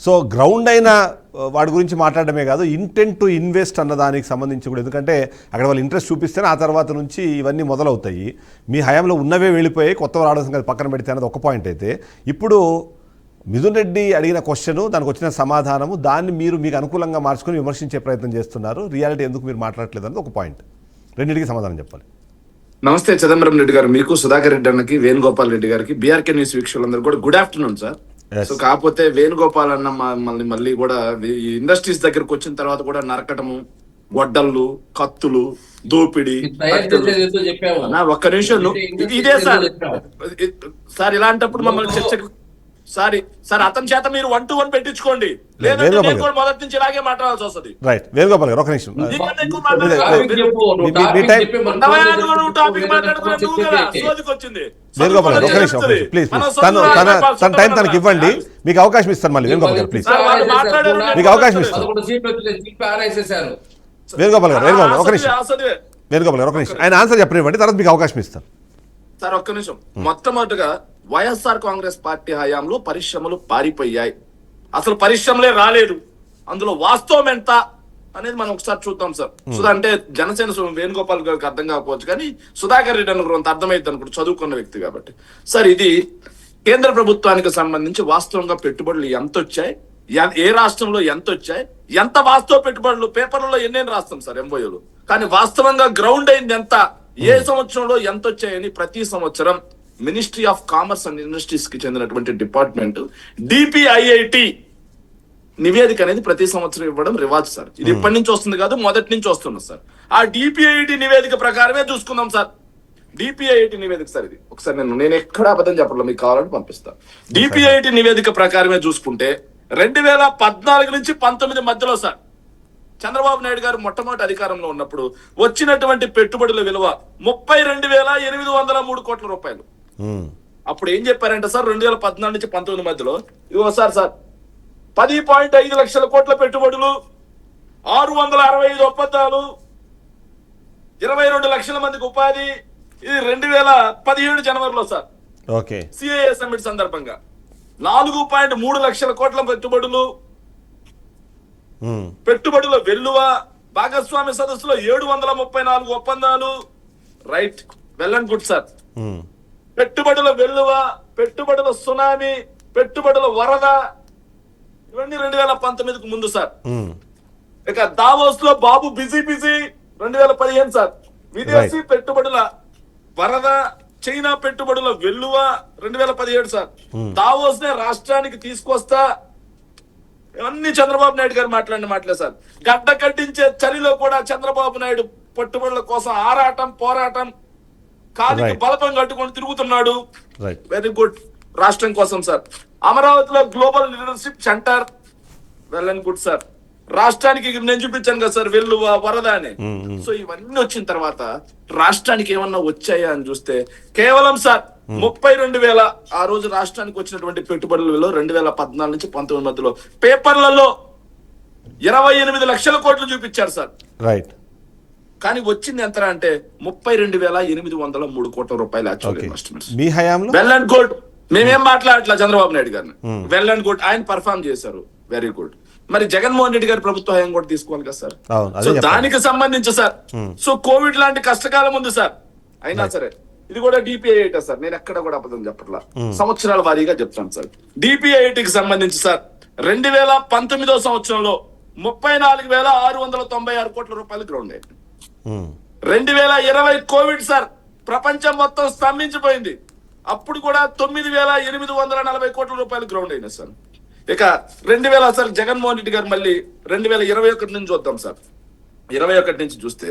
So ground అయిన వాడి గురించి మాట్లాడడమే కాదు, ఇంటెంట్ టు ఇన్వెస్ట్ అన్న దానికి సంబంధించి కూడా, ఎందుకంటే అక్కడ వాళ్ళు ఇంట్రెస్ట్ చూపిస్తేనే ఆ తర్వాత నుంచి ఇవన్నీ మొదలవుతాయి. మీ హయాంలో ఉన్నవే వెళ్ళిపోయి కొత్త రావడం సంగతి పక్కన పెడితే అన్నది ఒక పాయింట్ అయితే, ఇప్పుడు మిథున్ రెడ్డి అడిగిన క్వశ్చను, దానికి వచ్చిన సమాధానము, దాన్ని మీరు మీకు అనుకూలంగా మార్చుకొని విమర్శించే ప్రయత్నం చేస్తున్నారు. రియాలిటీ ఎందుకు మీరు మాట్లాడలేదు అన్నది ఒక పాయింట్. రెండింటికి సమాధానం చెప్పాలి. నమస్తే చిదంబరం రెడ్డి గారు, మీకు సుధాకర్ రెడ్డి అన్నకి, వేణుగోపాల్ రెడ్డి గారికి, బీఆర్కే న్యూస్ వీక్షకులందరూ కూడా గుడ్ ఆఫ్టర్నూన్ సార్. సో కాకపోతే వేణుగోపాల్ అన్న మళ్ళీ కూడా ఇండస్ట్రీస్ దగ్గరకు వచ్చిన తర్వాత కూడా నరకటము, గొడ్డళ్ళు, కత్తులు, దోపిడి. ఒక్క నిమిషం, ఇదే సార్ ఇలాంటప్పుడు మమ్మల్ని చర్చకు సార్ అతని చేత మీరు 1-to-1 పెట్టించుకోండి, లేదంటే మొదటి నుంచి ఇలాగే మాట్లాడాల్సి వస్తుంది. రైట్, వేణుగోపాల్ గారు ఒక నిమిషం. వేణుగోపాల్ గారు ఒక నిమిషం ప్లీజ్, తన టైం తనకి ఇవ్వండి, మీకు అవకాశం ఇస్తాను మళ్ళీ. వేణుగోపాల్ గారు ప్లీజ్, మీకు అవకాశం ఇస్తాను. వేణుగోపాల్ గారు ఒక నిమిషం. వేణుగోపాల్ గారు ఒక నిమిషం, ఆయన ఆన్సర్ చెప్పనివ్వండి, తర్వాత మీకు అవకాశం ఇస్తాను. సార్ ఒక్క నిమిషం. మొట్టమొదటిగా వైఎస్ఆర్ కాంగ్రెస్ పార్టీ హయాంలో పరిశ్రమలు పారిపోయాయి, అసలు పరిశ్రమలే రాలేదు. అందులో వాస్తవం ఎంత అనేది మనం ఒకసారి చూద్దాం సార్. అంటే జనసేన వేణుగోపాల్ గారికి అర్థం కాకపోవచ్చు, కానీ సుధాకర్ రెడ్డి అనుకుంటే అర్థమైంది అనుకుంటు, చదువుకున్న వ్యక్తి కాబట్టి. సార్ ఇది కేంద్ర ప్రభుత్వానికి సంబంధించి వాస్తవంగా పెట్టుబడులు ఎంత వచ్చాయి, ఏ రాష్ట్రంలో ఎంత వచ్చాయి, ఎంత వాస్తవ పెట్టుబడులు పేపర్లలో ఎన్నేని రాస్తాం సార్ ఎంబోయోలు, కానీ వాస్తవంగా గ్రౌండ్ అయింది ఎంత, ఏ సంవత్సరంలో ఎంత వచ్చాయని ప్రతి సంవత్సరం ministry of commerce and industries కి చెందినటువంటి డిపార్ట్మెంట్ DPIIT నివేదిక అనేది ప్రతి సంవత్సరం ఇవ్వడం రివాజ్ సార్. ఇది ఇప్పటి నుంచి వస్తుంది కాదు, మొదటి నుంచి వస్తుంది సార్. ఆ DPIIT నివేదిక ప్రకారమే చూసుకుందాం సార్. DPIIT నివేదిక సార్ ఇది, ఒకసారి నేను ఎక్కడ అబద్ధం చెప్పడం, మీకు కావాలని పంపిస్తాను. DPIIT నివేదిక ప్రకారమే చూసుకుంటే 2014 నుంచి 19 మధ్యలో సార్ చంద్రబాబు నాయుడు గారు మొట్టమొదటి అధికారంలో ఉన్నప్పుడు వచ్చినటువంటి పెట్టుబడుల విలువ 32,803 కోట్ల రూపాయలు. అప్పుడు ఏం చెప్పారంటే సార్, 2014 నుంచి 19 మధ్యలో ఇదిగో సార్ 10.5 లక్షల కోట్ల పెట్టుబడులు, 665 ఒప్పందాలు, 22 లక్షల మందికి ఉపాధి. ఇది 2017 జనవరిలో సార్ CII సమ్మిట్ సందర్భంగా 4.3 లక్షల కోట్ల పెట్టుబడులు, పెట్టుబడుల వెల్లువ, భాగస్వామ్య సదస్సులో 734 ఒప్పందాలు. Right, well and good sir. పెట్టుబడుల వెల్లువ, పెట్టుబడుల సునామీ, పెట్టుబడుల వరద, ఇవన్నీ 2019కు ముందు సార్. ఇక దావోస్ లో బాబు బిజీ 2015 సార్. విదేశీ పెట్టుబడుల వరద, చైనా పెట్టుబడుల వెల్లువ 2017 సార్. దావోస్ నే రాష్ట్రానికి తీసుకొస్తా, ఇవన్నీ చంద్రబాబు నాయుడు గారు మాట్లాడిన మాటలే సార్. గడ్డ కట్టించే చలిలో కూడా చంద్రబాబు నాయుడు పెట్టుబడుల కోసం ఆరాటం, పోరాటం, కాలికి బలపం కట్టుకొని తిరుగుతున్నాడు. వెరీ గుడ్, రాష్ట్రం కోసం సార్. అమరావతిలో global leadership centre, well and good sir. రాష్ట్రానికి నేను చూపించాను కదా సార్ వెల్లువ, వరద అని. సో ఇవన్నీ వచ్చిన తర్వాత రాష్ట్రానికి ఏమన్నా వచ్చాయా అని చూస్తే కేవలం సార్ 32,000 ఆ రోజు రాష్ట్రానికి వచ్చినటువంటి పెట్టుబడులలో 2014 నుంచి 19 మధ్యలో పేపర్లలో 28 లక్షల కోట్లు చూపించారు సార్. రైట్, కానీ వచ్చింది ఎంత అంటే 32,803 కోట్ల రూపాయలు యాక్చువల్ ఇన్వెస్ట్మెంట్స్. మీ హయాంలో వెల్ అండ్ గుడ్, మేమేం మాట్లాడట్లా చంద్రబాబు నాయుడు గారిని. వెల్ అండ్ గుడ్, ఆయన పర్ఫార్మ్ చేశారు, వెరీ గుడ్. మరి జగన్మోహన్ రెడ్డి గారి ప్రభుత్వ హయాం కూడా తీసుకోవాలి కదా సార్. సో దానికి సంబంధించి సార్, సో కోవిడ్ లాంటి కష్టకాలం ఉంది సార్, అయినా సరే ఇది కూడా DPIIT సార్. నేను ఎక్కడ కూడా అబద్ధం చెప్పట్లా, సంవత్సరాల వారీగా చెప్తాను సార్. DPIITకి సంబంధించి సార్ 2019వ సంవత్సరంలో 34,696 కోట్ల రూపాయలు గ్రౌండ్ అయింది. 2020 కోవిడ్ సార్, ప్రపంచం మొత్తం స్తంభించిపోయింది, అప్పుడు కూడా 9,840 కోట్ల రూపాయలు గ్రౌండ్ అయినాయి సార్. ఇక 2000 సార్ జగన్మోహన్ రెడ్డి గారు మళ్ళీ 2021 నుంచి చూద్దాం సార్. 21 నుంచి చూస్తే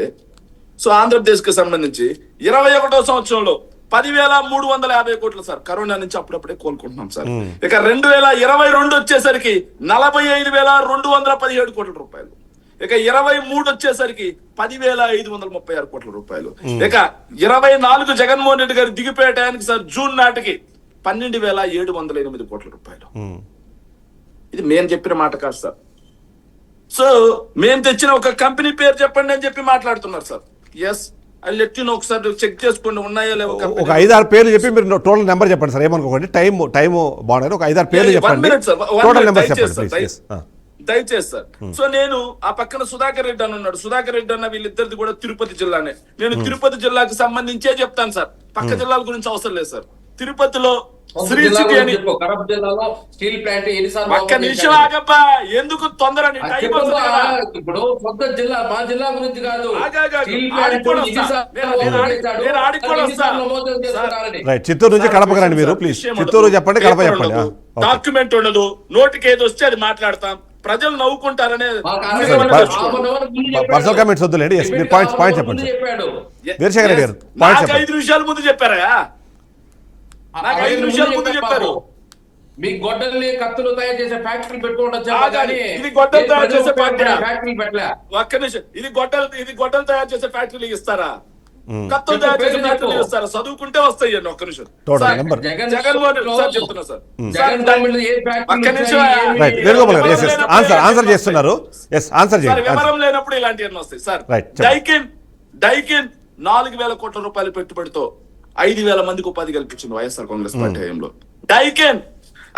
సో ఆంధ్రప్రదేశ్ కి సంబంధించి 21వ సంవత్సరంలో 10,350 కోట్లు సార్. కరోనా నుంచి అప్పుడప్పుడే కోలుకుంటున్నాం సార్. ఇక 2022 వచ్చేసరికి 45,217 కోట్ల రూపాయలు. ఇక 23 వచ్చేసరికి 10,536 కోట్ల రూపాయలు. ఇక 24 జగన్మోహన్ రెడ్డి గారు దిగిపోయే టయానికి సార్ జూన్ నాటికి 12,708 కోట్ల రూపాయలు. ఇది మేము చెప్పిన మాట కాదు సార్. సో మేము తెచ్చిన ఒక కంపెనీ పేరు చెప్పండి అని చెప్పి మాట్లాడుతున్నారు సార్. ఎస్, అది లెట్టిన ఒకసారి చెక్ చేసుకోండి ఉన్నాయో లేవో ఒక 5-6 పేర్లు చెప్పి మీరు టోటల్ నెంబర్ చెప్పండి సార్, ఏమనుకోండి. టైం బాగుంది, ఒక 5-6 పేర్లు చెప్పండి, టోటల్ నెంబర్ చెప్పండి ప్లీజ్. దయచేసి సార్. సో నేను ఆ పక్కన సుధాకర్ రెడ్డి అని ఉన్నాడు. సుధాకర్ రెడ్డి అన్న వీళ్ళిద్దరిది కూడా తిరుపతి జిల్లానే. నేను తిరుపతి జిల్లాకి సంబంధించే చెప్తాను సార్, పక్క జిల్లాల గురించి అవసరం లేదు సార్. తిరుపతిలో శ్రీ సిటీ అని కడప జిల్లాలో స్టీల్ ప్లాంట్ ఒక్క నిమిషం ఆగబ్బా, ఎందుకు తొందర టైం వస్తుంది కదా. ఇప్పుడు కొత్త జిల్లా మా జిల్లా గురించి కాదు, రైట్, చిత్తూరు నుంచి కడపకు రండి మీరు ప్లీజ్. చిత్తూరు చెప్పండి, కడప చెప్పండి. డాక్యుమెంట్ ఉండదు, నోటికి ఏది వస్తే అది మాట్లాడతాం, ప్రజలు నవ్వుకుంటారనే. పర్సనల్ కామెంట్స్ వద్దులేండి, పాయింట్ చెప్పండి వీరశేఖర్ రెడ్డి గారు. నాకు 5 నిమిషాల ముందు చెప్పారా? నాకు 5 నిమిషాల ముందు చెప్పారు. మీ గొడ్డల్ని కత్తులు తయారు చేసే ఫ్యాక్టరీ పెట్టుకోవడం, ఇది గొడ్డలు తయారు చేసే ఫ్యాక్టరీ పెట్టలే. ఒక్క నిమిషం, ఇది గొడ్డలు తయారు చేసే ఫ్యాక్టరీలు ఇస్తారా? కత్తులు తయారు చేసే ఫ్యాక్టరీలు ఇస్తారా? చదువుకుంటే వస్తాయి అండి. ఒక్క నిమిషం, జగన్మోహన్ సార్ చెప్తున్నా సార్. ఒక్క నిమిషం, ఆన్సర్ చేస్తున్నారు, ఆన్సర్ చేయండి. వివరం లేనప్పుడు ఇలాంటివన్నీ వస్తాయి సార్. డైకిన్ 4,000 కోట్ల రూపాయల పెట్టుబడితో 5,000 మందికి ఉపాధి కల్పించింది వైఎస్ఆర్ కాంగ్రెస్ పార్టీ హయాంలో. డైకిన్,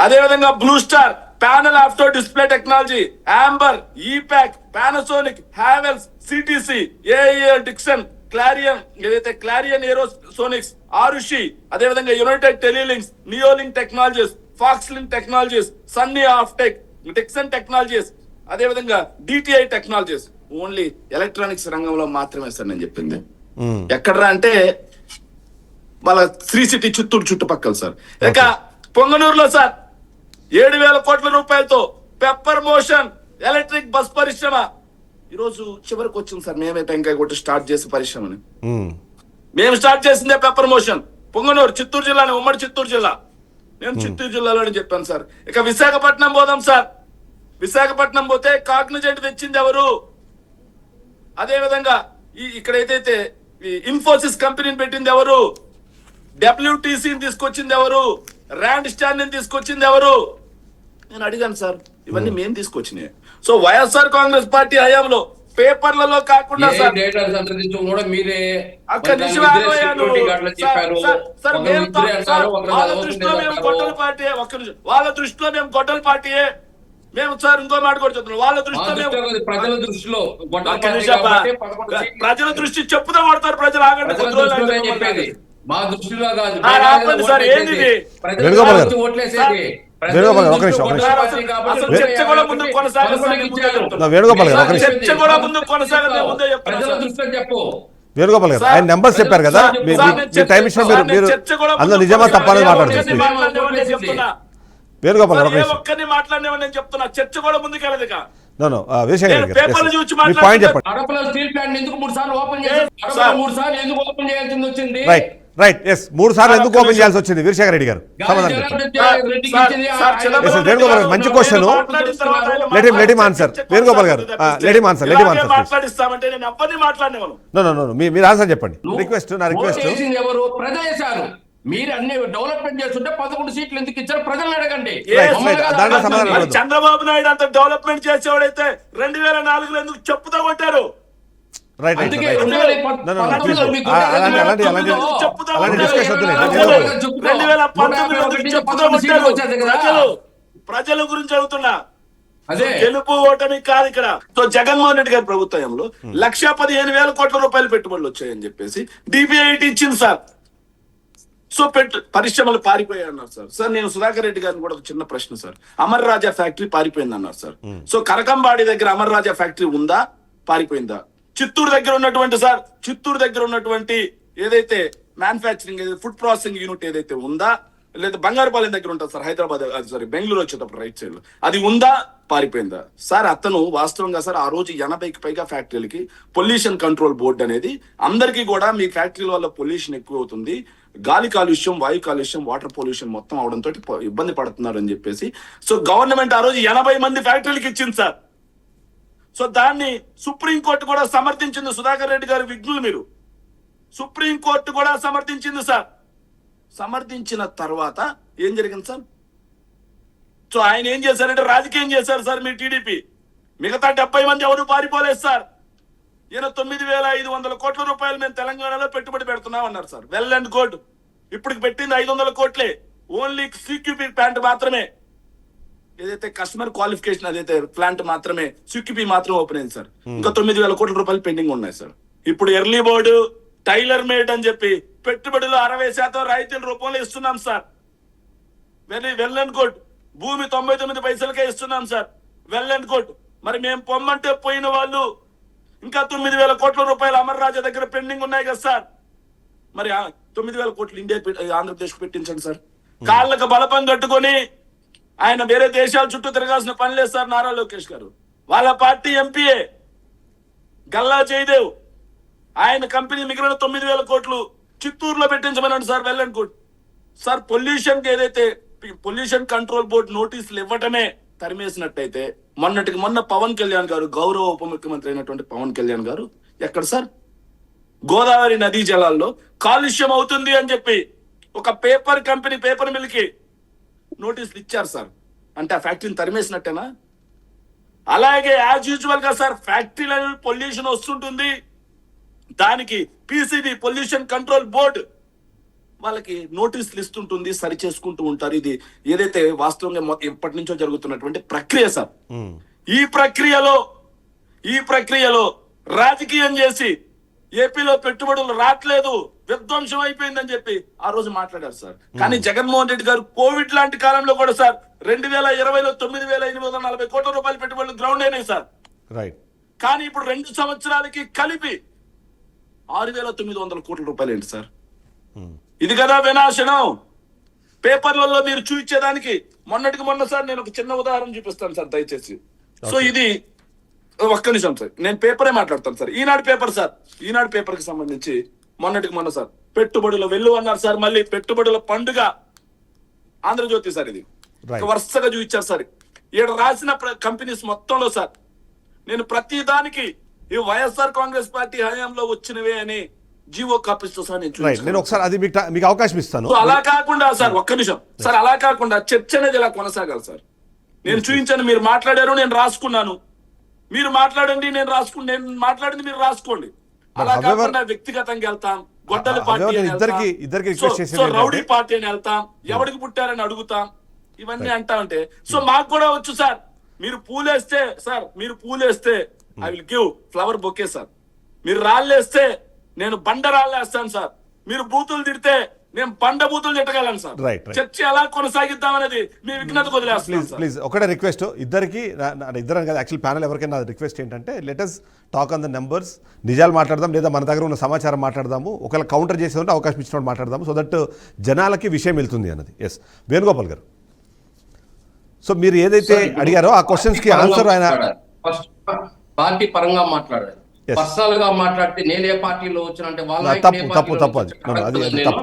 అదే విధంగా Blue Star, panel opto display technology, Amber, EPACK, Panasonic, Havells, CTC, ఏఏ డిక్సన్, క్లారియన్, ఏదైతే క్లారియన్ ఏరోసోనిక్స్, ఆరుషి, అదే విధంగా United Telelinks, Neolink technologies, Foxlink technologies, Sunny Optech, Dixon technologies, అదే విధంగా డిటిఐ టెక్నాలజీస్. ఓన్లీ ఎలక్ట్రానిక్స్ రంగంలో మాత్రమే సార్ నేను చెప్పింది. ఎక్కడరా అంటే వాళ్ళ శ్రీ సిటీ చిత్తూరు చుట్టుపక్కల సార్. ఇక పొంగనూరులో సార్ 7,000 కోట్ల రూపాయలతో పెప్పర్ మోషన్ ఎలక్ట్రిక్ బస్ పరిశ్రమ ఈరోజు చివరికి వచ్చింది సార్. మేమే టెంకాయ కొట్టి స్టార్ట్ చేసే పరిశ్రమని మేము స్టార్ట్ చేసిందే పెప్పర్ మోషన్. పొంగనూరు చిత్తూరు జిల్లాని, ఉమ్మడి చిత్తూరు జిల్లా. నేను చిత్తూరు జిల్లాలోనే చెప్పాను సార్. ఇక విశాఖపట్నం పోదాం సార్. విశాఖపట్నం పోతే కాగ్నిజెంట్ తెచ్చింది ఎవరు? అదే విధంగా ఇక్కడ ఏదైతే ఇన్ఫోసిస్ కంపెనీని పెట్టింది ఎవరు? WTCని తీసుకొచ్చింది ఎవరు? ర్యాండ్ స్టాండ్ తీసుకొచ్చింది ఎవరు? నేను అడిగాను సార్. ఇవన్నీ మేము తీసుకొచ్చినాయి. సో వైఎస్ఆర్ కాంగ్రెస్ పార్టీ హయాంలో పేపర్లలో కాకుండా సార్ వాళ్ళ దృష్టిలో మేము గొడ్డల పార్టీయే. మేము సార్ ఇంకో మాట కూడా చెప్తున్నాం, వాళ్ళ దృష్టిలో ప్రజల దృష్టి చెప్పుదా కొడతారు ప్రజలు. ఆగండి, మా దృష్టిలో కాదు సార్. ఏంది చర్చ కూడా ముందు వేణుగోపాల్ గారు ఆయన నెంబర్స్ చెప్పారు కదా, టైం ఇచ్చిన మీరు అందులో నిజమా తప్పని మాట్లాడుతున్నారు. వేణుగోపాల్ గారు ఒక్కరిని మాట్లాడినామని నేను చెప్తున్నా. చర్చ కూడా ముందుకెళ్ళదు. పాయింట్ చెప్పండి. రైట్, ఎస్, 3 సార్లు ఎందుకు ఓపెన్ చేయాల్సి వచ్చింది వీరశేఖర్ రెడ్డి గారు? వేణుగోపాల్ గారు మంచి question. Let him answer. Venugopal గారు లెట్ హిమ్ ఆన్సర్. మీరు ఆన్సర్ చెప్పండి. నా రిక్వెస్ట్ మీరు అన్ని డెవలప్మెంట్ చేస్తుంటే 11 సీట్లు ఎందుకు ఇచ్చారు ప్రజలను అడగండి. చంద్రబాబు నాయుడు అంత డెవలప్మెంట్ చేసేవాడైతే 2004లో ఎందుకు చెప్పుతో కొట్టారు? ప్రజల గురించి అడుగుతున్నా. గెలుపు ఓటమి కాదు ఇక్కడ. సో జగన్మోహన్ రెడ్డి గారి ప్రభుత్వంలో 1,15,000 కోట్ల రూపాయలు పెట్టుబడులు వచ్చాయని చెప్పేసి DBIT ఇచ్చింది సార్. సో పరిశ్రమలు పారిపోయాయి అన్నారు సార్. సార్ నేను సుధాకర్ రెడ్డి గారిని కూడా ఒక చిన్న ప్రశ్న సార్. అమర్ రాజా ఫ్యాక్టరీ పారిపోయింది అన్నారు సార్. సో కరకంబాడి దగ్గర అమర్ రాజా ఫ్యాక్టరీ ఉందా, పారిపోయిందా? చిత్తూరు దగ్గర ఉన్నటువంటి ఏదైతే మ్యానుఫ్యాక్చరింగ్ ఫుడ్ ప్రాసెసింగ్ యూనిట్ ఏదైతే ఉందా, లేదా బంగారుపాలెం దగ్గర ఉంటుంది సార్, హైదరాబాద్ బెంగళూరు వచ్చేటప్పుడు రైట్ సైడ్ లో, అది ఉందా, పారిపోయిందా? సార్ అతను వాస్తవంగా సార్ ఆ రోజు 80కి పైగా ఫ్యాక్టరీలకి పొల్యూషన్ కంట్రోల్ బోర్డు అనేది అందరికీ కూడా మీ ఫ్యాక్టరీల వల్ల పొల్యూషన్ ఎక్కువ అవుతుంది, గాలి కాలుష్యం, వాయు కాలుష్యం, వాటర్ పొల్యూషన్ మొత్తం అవడంతో ఇబ్బంది పడుతున్నారు అని చెప్పేసి సో గవర్నమెంట్ ఆ రోజు 80 మంది ఫ్యాక్టరీలకు ఇచ్చింది సార్. సో దాన్ని సుప్రీంకోర్టు కూడా సమర్థించింది. సుధాకర్ రెడ్డి గారు విఘ్నులు మీరు. సుప్రీంకోర్టు కూడా సమర్థించింది సార్. సమర్థించిన తర్వాత ఏం జరిగింది సార్? సో ఆయన ఏం చేశారంటే రాజకీయం చేశారు సార్ మీ టీడీపీ. మిగతా 70 మంది ఎవరు పారిపోలేదు సార్. ఈయన 9,500 కోట్ల రూపాయలు మేము తెలంగాణలో పెట్టుబడి పెడుతున్నాం అన్నారు సార్. Well and good. ఇప్పటికి పెట్టింది 500 కోట్లే. ఓన్లీ సిక్యూపీ ప్లాంట్ మాత్రమే, ఏదైతే కస్టమర్ క్వాలిఫికేషన్ అదైతే ప్లాంట్ మాత్రమే, సిక్యూపీ మాత్రం ఓపెన్ అయింది సార్. ఇంకా 9,000 కోట్ల రూపాయలు పెండింగ్ ఉన్నాయి సార్. ఇప్పుడు ఎర్లీ బోర్డు, టైలర్ మేడ్ అని చెప్పి పెట్టుబడులు 60% రాయితీల రూపంలో ఇస్తున్నాం సార్. Well and good. భూమి 99 పైసలకే ఇస్తున్నాం సార్. Well and good. మరి మేము పొమ్మంటే పోయిన వాళ్ళు ఇంకా 9,000 కోట్ల రూపాయలు అమర్ రాజా దగ్గర పెండింగ్ ఉన్నాయి కదా సార్. మరి 9,000 కోట్లు ఇండియా ఆంధ్రప్రదేశ్ పెట్టించండి సార్. కాళ్ళకు బలపం కట్టుకొని ఆయన వేరే దేశాల చుట్టూ తిరగాల్సిన పని లేదు సార్. నారా లోకేష్ గారు వాళ్ళ పార్టీ ఎంపీఏ గల్లా జయదేవ్, ఆయన కంపెనీ మిగిలిన 9,000 కోట్లు చిత్తూరులో పెట్టించమనండి sir. Well and good sir. Pollution కి ఏదైతే పొల్యూషన్ కంట్రోల్ బోర్డు నోటీసులు ఇవ్వటమే తరిమేసినట్టయితే, మొన్నటికి మొన్న పవన్ కళ్యాణ్ గారు, గౌరవ ఉప ముఖ్యమంత్రి అయినటువంటి పవన్ కళ్యాణ్ గారు ఎక్కడ సార్ గోదావరి నదీ జలాల్లో కాలుష్యం అవుతుంది అని చెప్పి ఒక పేపర్ కంపెనీ, పేపర్ మిల్ కి నోటీసులు ఇచ్చారు సార్. అంటే ఆ ఫ్యాక్టరీని తరిమేసినట్టేనా? అలాగే యాజ్ యూజువల్ గా సార్ ఫ్యాక్టరీల పొల్యూషన్ వస్తుంటుంది, దానికి పిసిబి పొల్యూషన్ కంట్రోల్ బోర్డు వాళ్ళకి నోటీసులు ఇస్తుంటుంది, సరి చేసుకుంటూ ఉంటారు. ఇది ఏదైతే వాస్తవంగా ఎప్పటి నుంచో జరుగుతున్నటువంటి ప్రక్రియ సార్. ఈ ప్రక్రియలో రాజకీయం చేసి ఏపీలో పెట్టుబడులు రావట్లేదు, విధ్వంసం అయిపోయిందని చెప్పి ఆ రోజు మాట్లాడారు సార్. కానీ జగన్మోహన్ రెడ్డి గారు కోవిడ్ లాంటి కాలంలో కూడా సార్ 2020లో 9,840 కోట్ల రూపాయల పెట్టుబడులు గ్రౌండ్ అయినాయి సార్. రైట్. కానీ ఇప్పుడు 2 సంవత్సరాలకి కలిపి 6,900 కోట్ల రూపాయలు ఏంటి సార్? ఇది కదా వినాశనం. పేపర్లలో మీరు చూపించేదానికి మొన్నటికి మొన్న సార్ నేను ఒక చిన్న ఉదాహరణ చూపిస్తాను సార్ దయచేసి. సో ఇది ఒక్క నిమిషం సార్, నేను పేపరే మాట్లాడతాను సార్. ఈనాడు పేపర్ సార్, ఈనాడు పేపర్ కి సంబంధించి మొన్నటికి మొన్న సార్ పెట్టుబడుల వెళ్ళు అన్నారు సార్. మళ్ళీ పెట్టుబడుల పండుగ ఆంధ్రజ్యోతి సార్. ఇది వరుసగా చూపించారు సార్. ఈడ రాసిన కంపెనీస్ మొత్తంలో సార్ నేను ప్రతి దానికి ఈ వైఎస్ఆర్ కాంగ్రెస్ పార్టీ హయాంలో వచ్చినవే అని జీవో కాపీస్ తో సార్ నేను ఒకసారి అది మీకు అవకాశం ఇస్తాను. అలా కాకుండా సార్ ఒక్క నిమిషం సార్, అలా కాకుండా చర్చ అనేది ఇలా కొనసాగాలి సార్. నేను చూపించాను, మీరు మాట్లాడారు, నేను రాసుకున్నాను. మీరు మాట్లాడండి, నేను మాట్లాడింది మీరు రాసుకోండి. అలా కాకుండా వ్యక్తిగతంగా వెళ్తాం, గొడ్డలి పార్టీ రౌడీ పార్టీ అని వెళ్తాం, ఎవడికి పుట్టారని అడుగుతాం, ఇవన్నీ అంటా ఉంటే సో మాకు కూడా వచ్చు సార్. మీరు పూలేస్తే I will give flower bouquet sir. మీరు రాళ్ళేస్తే నేను బండ రాళ్ళేస్తాను సార్. మీరు బూతులు తిడితే నేను బండ బూతులు తిట్టగలను సార్. చర్చ ఎలా కొనసాగిద్దాం అనేది మీ విఘ్నతకు వదిలేస్తాను సార్. ప్లీజ్ ఒకటే రిక్వెస్ట్ ఇద్దరికి, ఇద్దరు కదా యాక్చువల్ ప్యానల్ ఎవరికైనా రిక్వెస్ట్ ఏంటంటే let us talk on the numbers. నిజాలు మాట్లాడదాం, లేదా మన దగ్గర ఉన్న సమాచారం మాట్లాడదాము. ఒకవేళ కౌంటర్ చేసేదంటే అవకాశం ఇచ్చినప్పుడు మాట్లాడదాము, సో దట్ జనాలకి విషయం వెళ్తుంది అన్నది. ఎస్ వేణుగోపాల్ గారు, సో మీరు ఏదైతే అడిగారో ఆ క్వశ్చన్స్ కి ఆన్సర్ ఆయన పార్టీ పరంగా మాట్లాడారు. పర్సనల్ గా మాట్లాడితే నేను ఏ పార్టీలో వచ్చినంటే వాళ్ళ తప్పు అది తప్పు.